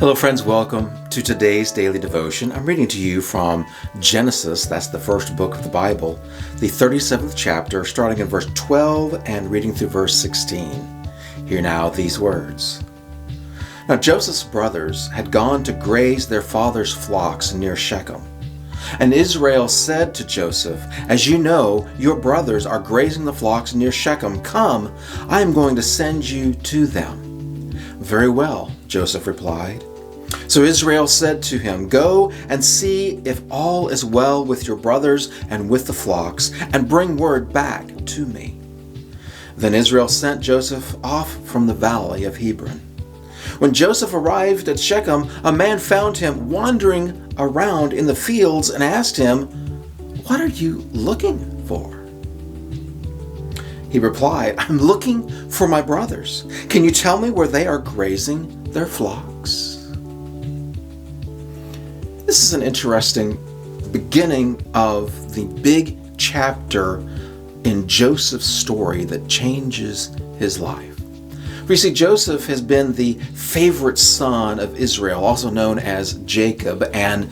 Hello friends, welcome to today's daily devotion. I'm reading to you from Genesis, that's the first book of the Bible, the 37th chapter, starting in verse 12 and reading through verse 16. Hear now these words. Now Joseph's brothers had gone to graze their father's flocks near Shechem. And Israel said to Joseph, "As you know, your brothers are grazing the flocks near Shechem. Come, I am going to send you to them." "Very well," Joseph replied. So Israel said to him, "Go and see if all is well with your brothers and with the flocks, and bring word back to me." Then Israel sent Joseph off from the valley of Hebron. When Joseph arrived at Shechem, a man found him wandering around in the fields and asked him, "What are you looking for?" He replied, "I'm looking for my brothers. Can you tell me where they are grazing their flocks?" This is an interesting beginning of the big chapter in Joseph's story that changes his life. For you see, Joseph has been the favorite son of Israel, also known as Jacob, and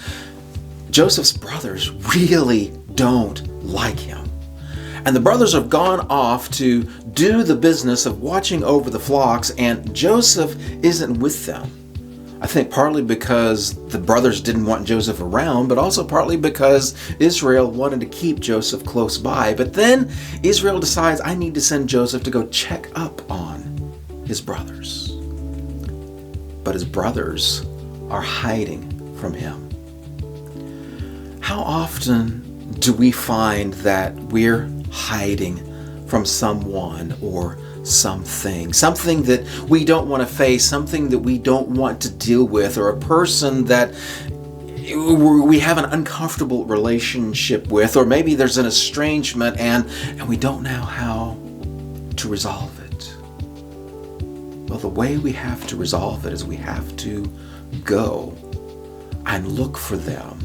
Joseph's brothers really don't like him. And the brothers have gone off to do the business of watching over the flocks, and Joseph isn't with them. I think partly because the brothers didn't want Joseph around, but also partly because Israel wanted to keep Joseph close by. But then Israel decides, I need to send Joseph to go check up on his brothers. But his brothers are hiding from him. How often do we find that we're hiding from someone or something that we don't want to face, something that we don't want to deal with, or a person that we have an uncomfortable relationship with, or maybe there's an estrangement and we don't know how to resolve it? Well, the way we have to resolve it is we have to go and look for them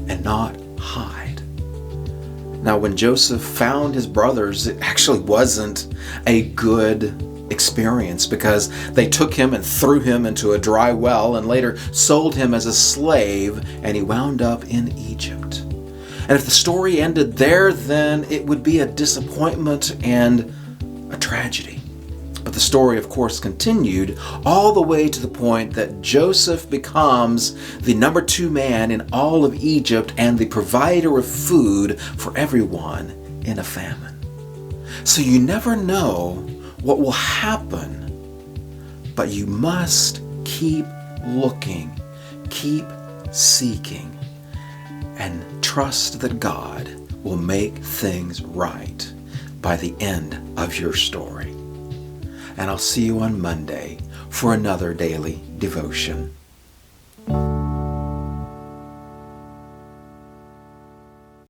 and not hide. Now, when Joseph found his brothers, it actually wasn't a good experience because they took him and threw him into a dry well and later sold him as a slave, and he wound up in Egypt. And if the story ended there, then it would be a disappointment and a tragedy. But the story, of course, continued all the way to the point that Joseph becomes the number 2 man in all of Egypt and the provider of food for everyone in a famine. So you never know what will happen, but you must keep looking, keep seeking, and trust that God will make things right by the end of your story. And I'll see you on Monday for another daily devotion.